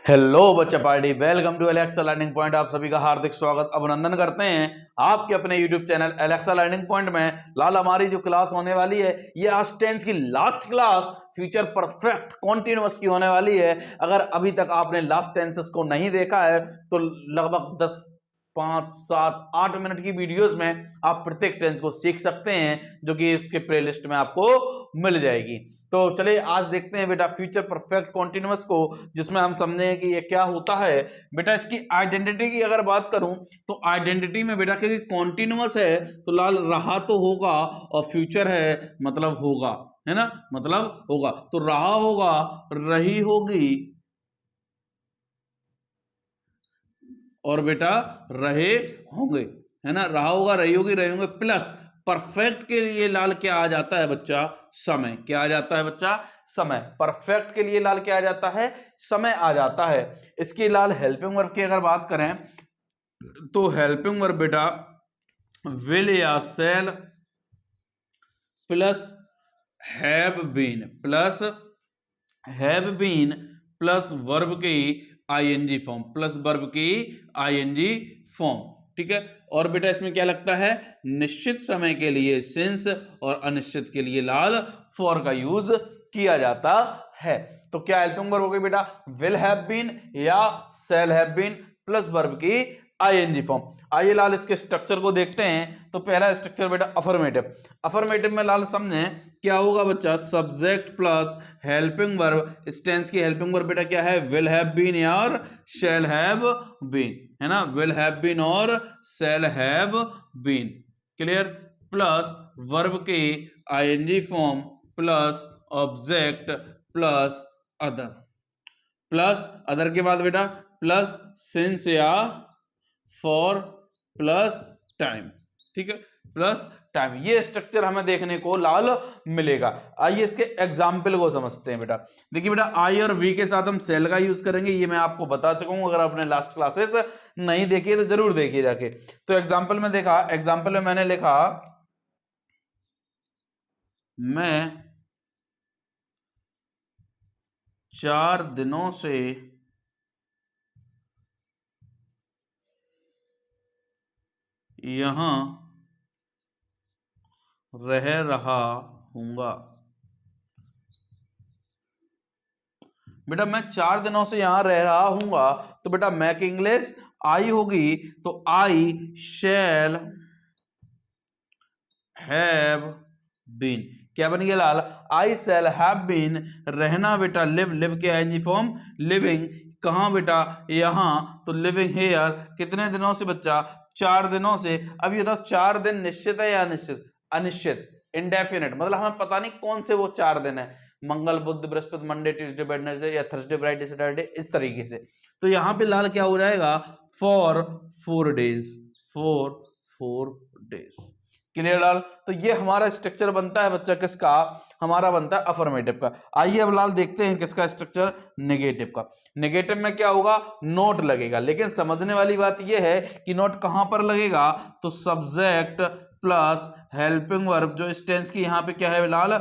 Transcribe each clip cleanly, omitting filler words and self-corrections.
Hello बच्चा party, welcome to Alexa learning point. आप सभी का हार्दिक स्वागत अभिनंदन करते हैं आपके अपने YouTube channel Alexa learning point में। लाल हमारी जो क्लास होने वाली है ये आज टेंस की last class future perfect continuous की होने वाली है। अगर अभी तक आपने लास्ट टेंसेस को नहीं देखा है तो लगभग 10 5 7 8 मिनट की वीडियोस में आप प्रत्येक टेंस को सीख सकते हैं, जो कि इसके प्लेलिस्ट में आपको मिल जाएगी। तो चलिए आज देखते हैं बेटा फ्यूचर परफेक्ट कॉन्टिन्यूअस को, जिसमें हम समझें कि ये क्या होता है। बेटा इसकी आइडेंटिटी की अगर बात करूं तो आइडेंटिटी में बेटा क्योंकि कॉन्टिन्यूअस है तो लाल रहा तो होगा और फ्यूचर है मतलब होगा, है ना, मतलब होगा। तो रहा होगा, रही होगी और बेटा रहे होंगे, है ना। रहा होगा, रही होगी, रहे होंगे। प्लस परफेक्ट के लिए लाल क्या आ जाता है बच्चा? समय। क्या आ जाता है बच्चा? समय। परफेक्ट के लिए लाल क्या आ जाता है? समय आ जाता है। इसकी लाल हेल्पिंग वर्ब की अगर बात करें तो हेल्पिंग वर्ब बेटा विल या shall plus have been plus verb की आईएनजी फॉर्म, प्लस वर्ब की आईएनजी फॉर्म, ठीक है। और बेटा इसमें क्या लगता है? निश्चित समय के लिए सिंस और अनिश्चित के लिए लाल फॉर का यूज किया जाता है। तो क्या हेल्पिंग वर्ब हो गई बेटा? विल हैव बीन या shall have been plus verb की आईएनजी फॉर्म। आइए लाल इसके स्ट्रक्चर को देखते हैं। तो पहला स्ट्रक्चर बेटा अफर्मेटिव। अफर्मेटिव में लाल समझे क्या होगा बच्चा? Subject plus helping verb. इस टेंस की हेल्पिंग वर्ब बेटा क्या है? विल हैव बीन या और शैल हैव बीन, है ना। विल हैव बीन और shall have been, clear. Plus verb की ING form plus object plus other. Plus other के बाद बेटा प्लस सिंस या फॉर प्लस टाइम, ठीक है, प्लस टाइम। ये स्ट्रक्चर हमें देखने को लाल मिलेगा। आइए इसके एग्जाम्पल को समझते हैं बेटा। देखिए बेटा आई और वी के साथ हम सेल का यूज करेंगे, ये मैं आपको बता चुका हूं। अगर आपने लास्ट क्लासेस नहीं देखी तो जरूर देखिए जाके। तो एग्जाम्पल में देखा, एग्जाम्पल में मैंने लिखा मैं 4 दिनों से यहां रह रहा हूंगा। बेटा मैं 4 दिनों से यहां रह रहा हूंगा, तो बेटा मैं की इंग्लिश आई होगी, तो आई शैल हैव बीन। क्या बन गया लाल? आई शैल हैव बीन। रहना बेटा लिव, लिव के आईएनजी फॉर्म लिविंग। कहां बेटा? यहां, तो लिविंग हेयर। कितने दिनों से बच्चा? 4 दिनों से। अब ये बताओ 4 दिन निश्चित है या अनिश्चित? अनिश्चित, इंडेफिनिट, मतलब हमें पता नहीं कौन से वो 4 दिन है। मंगल बुध बृहस्पति मंडे ट्यूसडे वेडनेसडे या थर्सडे फ्राइडे सैटरडे, इस तरीके से। तो यहां पे लाल क्या हो जाएगा? For 4 days, for 4 days, clear लाल। तो ये हमारा स्ट्रक्चर बनता है बच्चा किसका? हमारा बनता है अफर्मेटिव का। आइए अब लाल देखते हैं किसका स्ट्रक्चर? नेगेटिव का। नेगेटिव में क्या होगा? नोट लगेगा, लेकिन समझने वाली बात यह है कि नोट कहां पर लगेगा? तो सब्जेक्ट प्लस हेल्पिंग वर्ब, जो इस टेंस की यहां पे क्या है लाल?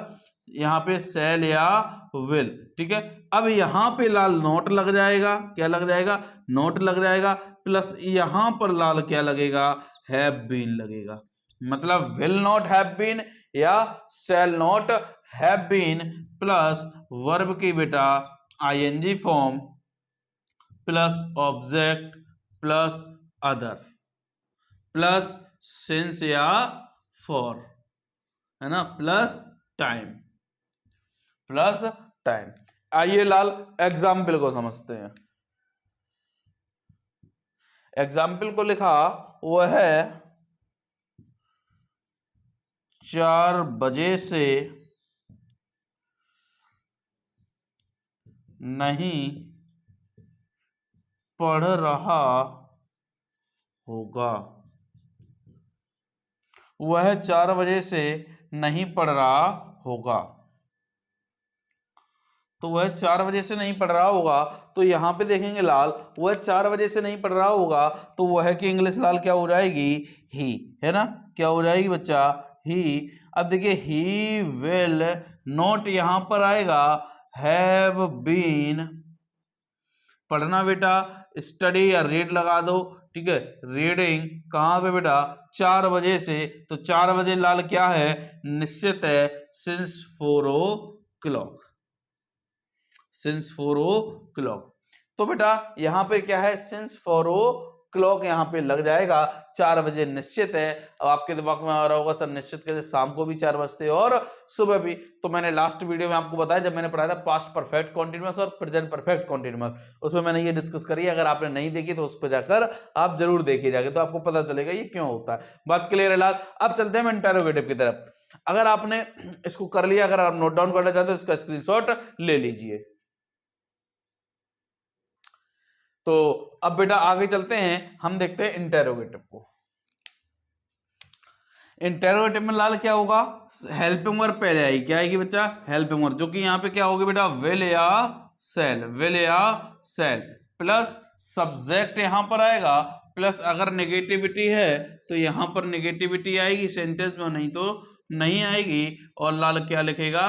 यहां पे शैल या विल, ठीक है। अब यहां पे लाल नोट लग जाएगा। क्या लग जाएगा? नोट लग जाएगा। प्लस यहां पर लाल क्या लगेगा? हैव बीन लगेगा। मतलब विल नॉट हैव बीन या shall not have been plus verb की बेटा ING form plus object plus other plus since या फॉर, है ना, प्लस टाइम, प्लस टाइम। आइए लाल एग्जाम्पल को समझते हैं। एग्जाम्पल को लिखा वो है 4 बजे से नहीं पढ़ रहा होगा। वह 4 बजे से नहीं पढ़ रहा होगा, तो वह 4 बजे से नहीं पढ़ रहा होगा। तो यहां पे देखेंगे लाल, वह 4 बजे से नहीं पढ़ रहा होगा, तो वह की इंग्लिश लाल क्या हो जाएगी? ही, है ना। क्या हो जाएगी बच्चा? ही। अब देखिए ही विल नॉट यहां पर आएगा, हैव बीन पढ़ना बेटा, स्टडी या रीड लगा दो, ठीक है। रीडिंग कहाँ पे बेटा, 4 बजे से, तो 4 बजे लाल क्या है, निश्चित है, सिंस 4 o'clock, सिंस 4 o'clock। तो बेटा यहाँ पे क्या है, सिंस 4 o'clock यहाँ पे लग जाएगा, 4 बजे निश्चित है। अब आपके दिमाग में आ रहा होगा सर निश्चित कैसे, शाम को भी 4 बजते हैं और सुबह भी। तो मैंने लास्ट वीडियो में आपको बताया, जब मैंने पढ़ाया था पास्ट परफेक्ट कॉन्टिन्यूअस और प्रेजेंट परफेक्ट कॉन्टिन्यूअस, उसमें मैंने ये डिस्कस करी है। अगर आपने नहीं देखी तो उस पर जाकर आप जरूर देखिए जाके, तो आपको पता चलेगा ये क्यों होता है। बात क्लियर है लाल। अब चलते हैं इंटरोगेटिव की तरफ। अगर आपने इसको कर लिया, अगर आप नोट डाउन करना चाहते हो इसका स्क्रीनशॉट ले लीजिए। तो अब बेटा आगे चलते हैं, हम देखते हैं इंटेरोगेटिव को। इंटेरोगेटिव में लाल क्या होगा, हेल्पिंग वर्ब पहले आएगी, क्या आएगी बच्चा, हेल्पिंग वर्ब, जो कि यहाँ पे क्या होगी बेटा, विल या सेल, विल या सेल, प्लस सब्जेक्ट यहां पर आएगा, प्लस अगर नेगेटिविटी है तो यहां पर नेगेटिविटी आएगी सेंटेंस में, नहीं तो नहीं आएगी। और लाल क्या लिखेगा,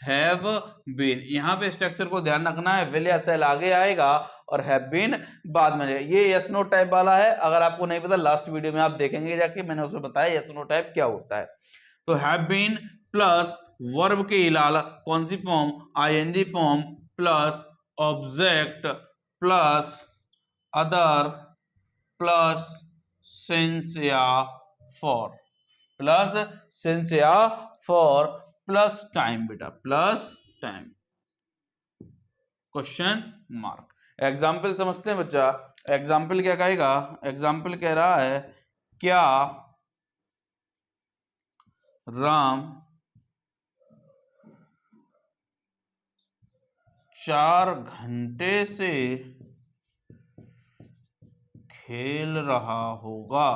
हैव बीन। यहाँ पे स्ट्रक्चर को ध्यान रखना है, विल या सेल आगे आएगा और हैव बीन बाद में। ये यस नो टाइप वाला है, अगर आपको नहीं पता लास्ट वीडियो में आप देखेंगे जाके, मैंने उसमें बताया यस नो टाइप क्या होता है। तो हैव बीन प्लस वर्ब के लाल कौन सी form, ING form, plus object, plus other, plus since या फॉर, प्लस सिंस या फॉर, प्लस टाइम बेटा, plus time, question mark. Example समझते हैं बच्चा। एग्जाम्पल क्या कहेगा, एग्जाम्पल कह रहा है क्या राम 4 घंटे से खेल रहा होगा।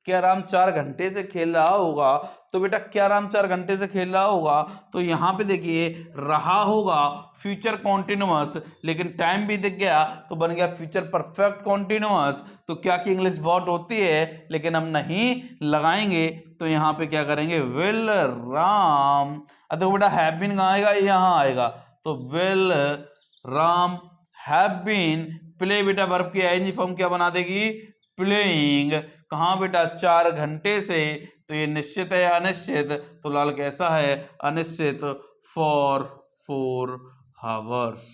क्या राम 4 घंटे से खेल रहा होगा। तो बेटा क्या राम 4 घंटे से खेल रहा होगा, तो यहां पे देखिए रहा होगा फ्यूचर कॉन्टिन्यूअस, लेकिन टाइम भी दिख गया तो बन गया फ्यूचर परफेक्ट कॉन्टिन्यूअस। तो क्या की इंग्लिश बहुत होती है, लेकिन हम नहीं लगाएंगे, तो यहां पे क्या करेंगे, विल राम। देखो बेटा हैव बीन कहां आएगा, यहां आएगा, तो will Ram have been play, बेटा वर्ब की आईएनजी फॉर्म क्या बना देगी, प्लेइंग। कहां बेटा, 4 घंटे से, तो ये निश्चित है या अनिश्चित, तो लाल कैसा है, अनिश्चित, for 4 hours,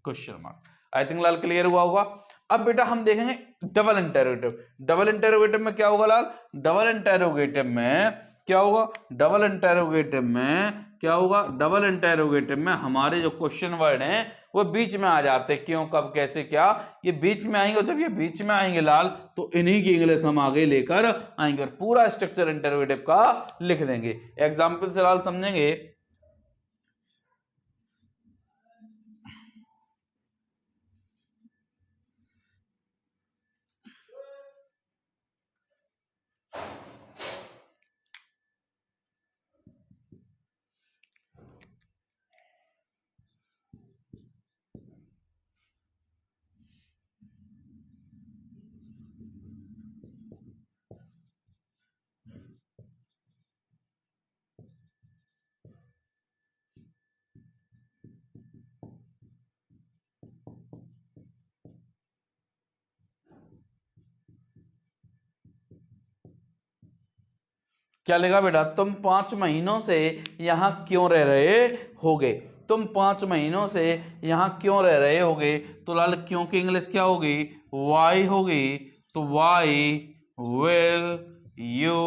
question mark. I think Lal clear हुआ होगा। अब बेटा हम देखेंगे डबल इंटेरोगेटिव। डबल इंटेरोगेटिव में क्या होगा लाल, डबल इंटेरोगेटिव में क्या होगा, डबल इंटेरोगेटिव में क्या होगा, डबल इंटेरोगेटिव में हमारे जो क्वेश्चन वर्ड हैं वो बीच में आ जाते हैं, क्यों कब कैसे क्या, ये बीच में आएंगे। और जब ये बीच में आएंगे लाल, तो इन्हीं की इंग्लिश हम आगे लेकर आएंगे और पूरा स्ट्रक्चर इंटेरोगेटिव का लिख देंगे। एग्जाम्पल से लाल समझेंगे। क्या लिखा बेटा, तुम 5 महीनों से यहाँ क्यों रह रहे होगे। तुम 5 महीनों से यहाँ क्यों रह रहे होगे, तो लाल क्यों की इंग्लिश क्या होगी, वाई होगी। तो वाई विल यू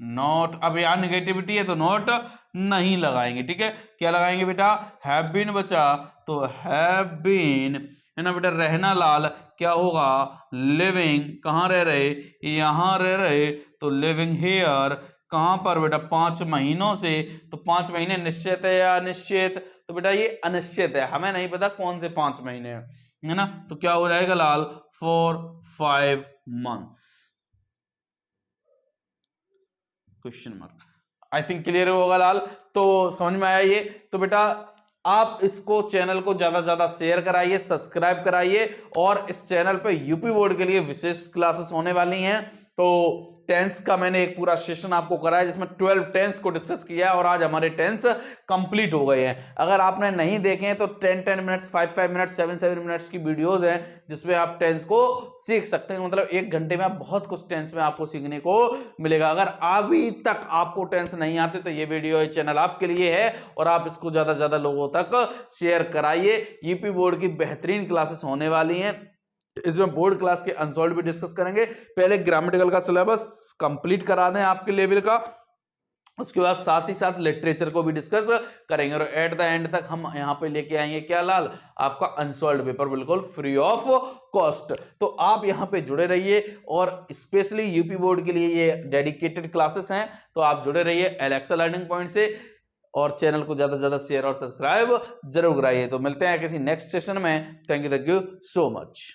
नॉट, अब यहाँ नेगेटिविटी है तो नॉट नहीं लगाएंगे, ठीक है। क्या लगाएंगे बेटा, हैव बीन बचा, तो हैव बीन है ना बेटा। रहना लाल क्या होगा, लिविंग, कहाँ रह रहे, यहाँ रह रहे, तो लिविंग हियर, कहां पर बेटा, 5 महीनों से। तो 5 महीने निश्चित है या अनिश्चित, तो बेटा ये अनिश्चित है, हमें नहीं पता कौन से 5 महीने है ना। तो क्या हो जाएगा लाल, 4 5 months, question mark. I think clear होगा लाल, तो समझ में आया ये। तो बेटा आप इसको चैनल को ज्यादा से ज्यादा शेयर कराइए, सब्सक्राइब कराइए, और इस चैनल पे यूपी बोर्ड के लिए विशेष क्लासेस होने वाली हैं। तो टेंस का मैंने एक पूरा सेशन आपको कराया जिसमें 12 टेंस को डिस्कस किया है और आज हमारे टेंस कंप्लीट हो गए हैं। अगर आपने नहीं देखे हैं तो 10 मिनट्स 5 मिनट्स 7 मिनट्स की वीडियोस हैं जिसमें आप टेंस को सीख सकते हैं। मतलब 1 घंटे में आप बहुत कुछ टेंस में आपको सीखने को मिलेगा। अगर अभी तक आपको टेंस नहीं आते तो ये वीडियो ये चैनल आपके लिए है और आप इसको ज्यादा से ज्यादा लोगों तक शेयर कराइए। यूपी बोर्ड की बेहतरीन क्लासेस होने वाली हैं, इसमें बोर्ड क्लास के अनसॉल्व भी डिस्कस करेंगे। पहले ग्रामेटिकल का सिलेबस कंप्लीट करा दें आपके लेवल का, उसके बाद साथ ही साथ लिटरेचर को भी डिस्कस करेंगे और एट द एंड तक हम यहां पे लेके आएंगे क्या लाल, आपका अनसॉल्व पेपर बिल्कुल फ्री ऑफ कॉस्ट। तो आप यहां पे जुड़े रहिए और स्पेशली यूपी बोर्ड के लिए ये डेडिकेटेड क्लासेस हैं, तो आप जुड़े रहिए एलेक्सा लर्निंग पॉइंट से और चैनल को ज्यादा से ज्यादा शेयर और सब्सक्राइब जरूर कराइए। तो मिलते हैं किसी नेक्स्ट सेशन में। Thank you so much.